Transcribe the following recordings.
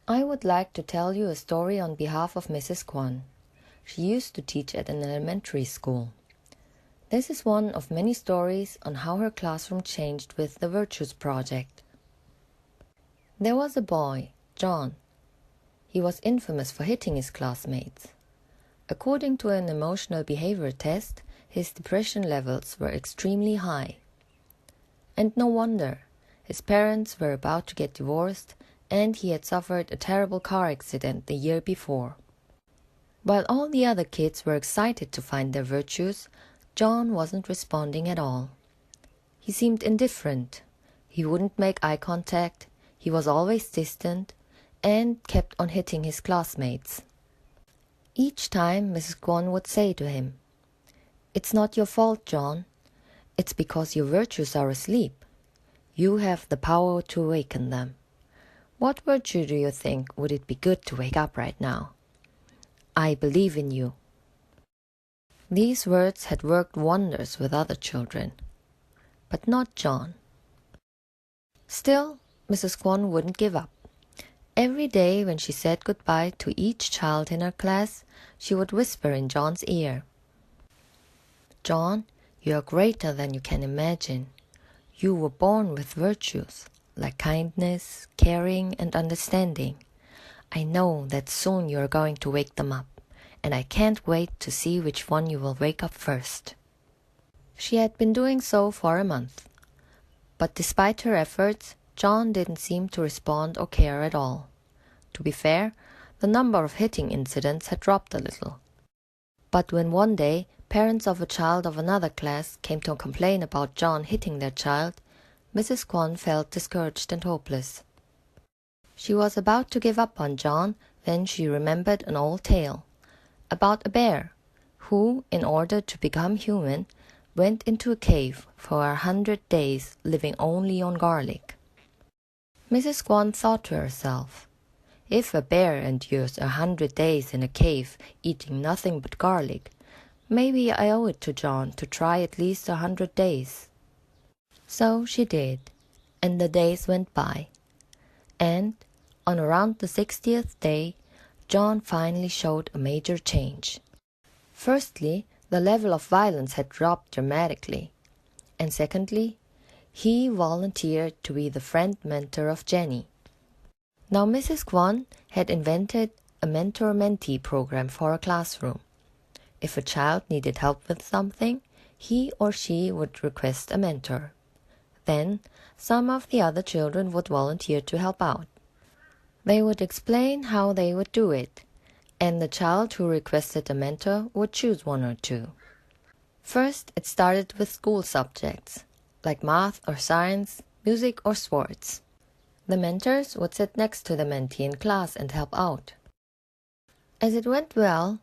I would like to tell you a story on behalf of Mrs. Kwan. She used to teach at an elementary school. This is one of many stories on how her classroom changed with the Virtues Project. There was a boy, John. He was infamous for hitting his classmates. According to an emotional behavior test, his depression levels were extremely high. And no wonder. His parents were about to get divorced, and he had suffered a terrible car accident the year before. While all the other kids were excited to find their virtues, John wasn't responding at all. He seemed indifferent. He wouldn't make eye contact, he was always distant, and kept on hitting his classmates. Each time Mrs. Kwan would say to him, "It's not your fault, John. It's because your virtues are asleep. You have the power to awaken them. What virtue do you think would it be good to wake up right now? I believe in you." These words had worked wonders with other children, but not John. Still, Mrs. Kwan wouldn't give up. Every day when she said goodbye to each child in her class, she would whisper in John's ear, "John, you are greater than you can imagine. You were born with virtues, like kindness, caring, and understanding. I know that soon you are going to wake them up, and I can't wait to see which one you will wake up first." She had been doing so for a month. But despite her efforts, John didn't seem to respond or care at all. To be fair, the number of hitting incidents had dropped a little. But when one day parents of a child of another class came to complain about John hitting their child, Mrs. Kwan felt discouraged and hopeless. She was about to give up on John when she remembered an old tale about a bear who, in order to become human, went into a cave for 100 days, living only on garlic. Mrs. Kwan thought to herself, "If a bear endures 100 days in a cave eating nothing but garlic, maybe I owe it to John to try at least 100 days. So she did, and the days went by. And, on around the 60th day, John finally showed a major change. Firstly, the level of violence had dropped dramatically. And secondly, he volunteered to be the friend mentor of Jenny. Now Mrs. Kwan had invented a mentor-mentee program for a classroom. If a child needed help with something, he or she would request a mentor. Then, some of the other children would volunteer to help out. They would explain how they would do it, and the child who requested a mentor would choose one or two. First, it started with school subjects, like math or science, music or sports. The mentors would sit next to the mentee in class and help out. As it went well,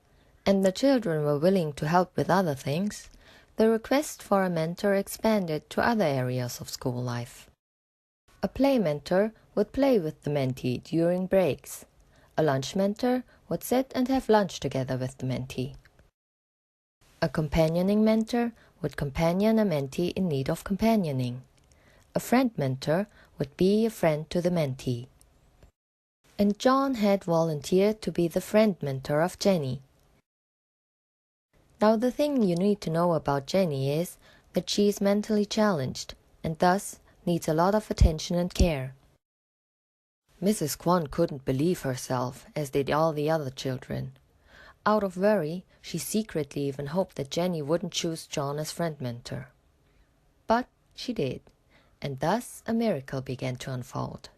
and the children were willing to help with other things, the request for a mentor expanded to other areas of school life. A play mentor would play with the mentee during breaks. A lunch mentor would sit and have lunch together with the mentee. A companioning mentor would companion a mentee in need of companioning. A friend mentor would be a friend to the mentee. And John had volunteered to be the friend mentor of Jenny. Now the thing you need to know about Jenny is that she is mentally challenged and thus needs a lot of attention and care. Mrs. Kwan couldn't believe herself, as did all the other children. Out of worry, she secretly even hoped that Jenny wouldn't choose John as friend mentor. But she did, and thus a miracle began to unfold.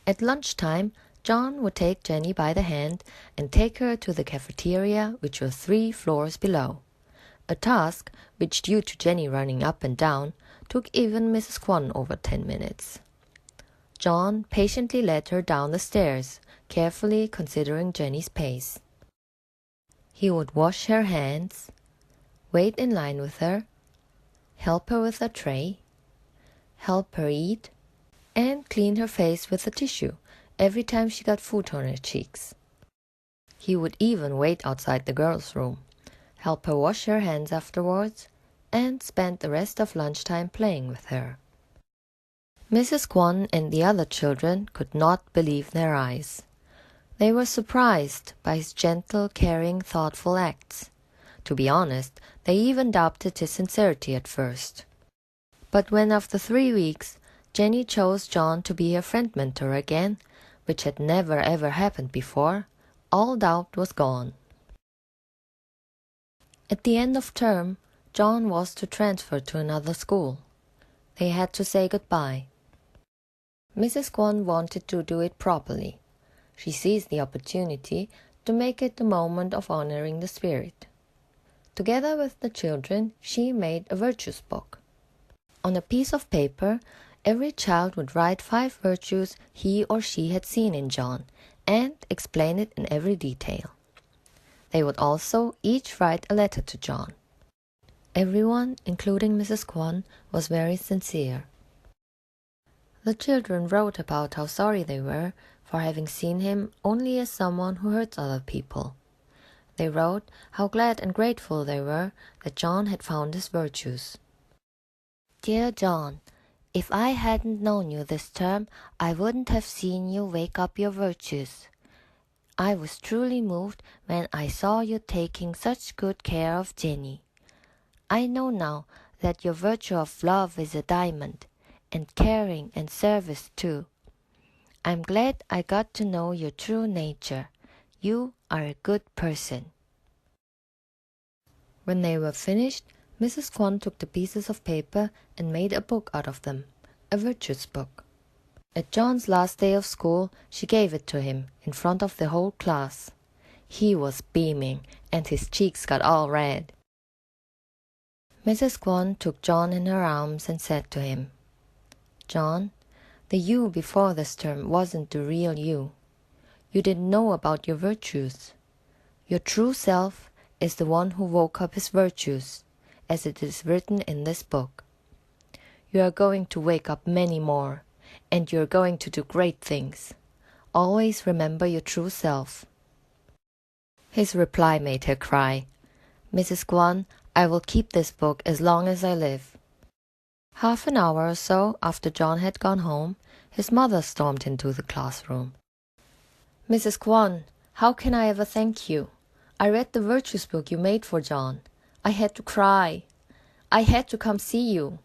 At lunchtime, John would take Jenny by the hand and take her to the cafeteria, which was 3 floors below, a task which, due to Jenny running up and down, took even Mrs. Kwan over 10 minutes. John patiently led her down the stairs, carefully considering Jenny's pace. He would wash her hands, wait in line with her, help her with a tray, help her eat, and clean her face with a tissue every time she got food on her cheeks. He would even wait outside the girls' room, help her wash her hands afterwards, and spend the rest of lunchtime playing with her. Mrs. Kwon and the other children could not believe their eyes. They were surprised by his gentle, caring, thoughtful acts. To be honest, they even doubted his sincerity at first. But when after 3 weeks, Jenny chose John to be her friend mentor again, which had never ever happened before, all doubt was gone. At the end of term, John was to transfer to another school. They had to say goodbye. Mrs. Kwon wanted to do it properly. She seized the opportunity to make it a moment of honoring the spirit. Together with the children, she made a virtues book. On a piece of paper, every child would write 5 virtues he or she had seen in John and explain it in every detail. They would also each write a letter to John. Everyone, including Mrs. Kwon, was very sincere. The children wrote about how sorry they were for having seen him only as someone who hurts other people. They wrote how glad and grateful they were that John had found his virtues. Dear John, if I hadn't known you this term, I wouldn't have seen you wake up your virtues. I was truly moved when I saw you taking such good care of Jenny. I know now that your virtue of love is a diamond, and caring and service too. I'm glad I got to know your true nature. You are a good person. When they were finished, Mrs. Kwon took the pieces of paper and made a book out of them, a virtues book. At John's last day of school, she gave it to him in front of the whole class. He was beaming, and his cheeks got all red. Mrs. Kwon took John in her arms and said to him, "John, the you before this term wasn't the real you. You didn't know about your virtues. Your true self is the one who woke up his virtues, as it is written in this book. You are going to wake up many more, and you are going to do great things. Always remember your true self." His reply made her cry. "Mrs. Kwon, I will keep this book as long as I live." Half an hour or so after John had gone home, his mother stormed into the classroom. "Mrs. Kwon, how can I ever thank you? I read the virtues book you made for John. I had to cry. I had to come see you.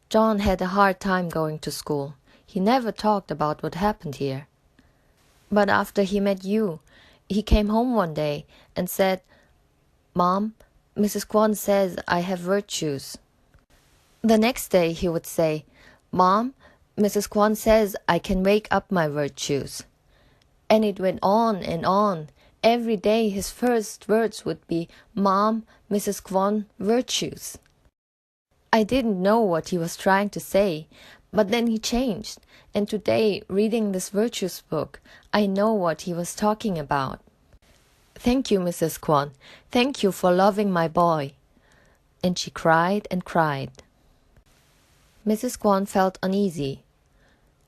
John had a hard time going to school. He never talked about what happened here. But after he met you, he came home one day and said, 'Mom, Mrs. Kwon says I have virtues.' The next day he would say, 'Mom, Mrs. Kwon says I can wake up my virtues.' And it went on and on. Every day his first words would be, 'Mom, Mrs. Kwon, virtues.' I didn't know what he was trying to say, but then he changed, and today, reading this virtues book, I know what he was talking about. Thank you, Mrs. Kwon. Thank you for loving my boy." And she cried and cried. Mrs. Kwon felt uneasy.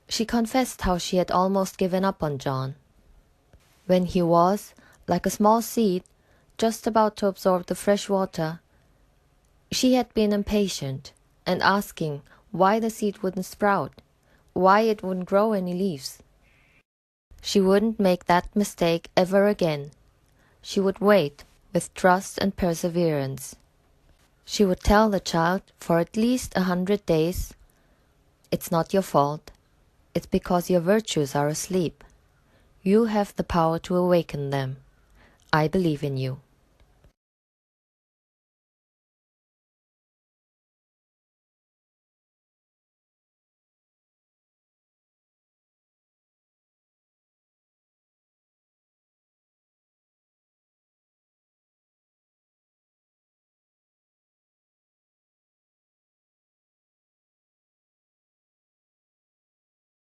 She confessed how she had almost given up on John. When he was, like a small seed, just about to absorb the fresh water, she had been impatient and asking why the seed wouldn't sprout, why it wouldn't grow any leaves. She wouldn't make that mistake ever again. She would wait with trust and perseverance. She would tell the child for at least 100 days, "It's not your fault. It's because your virtues are asleep. You have the power to awaken them. I believe in you."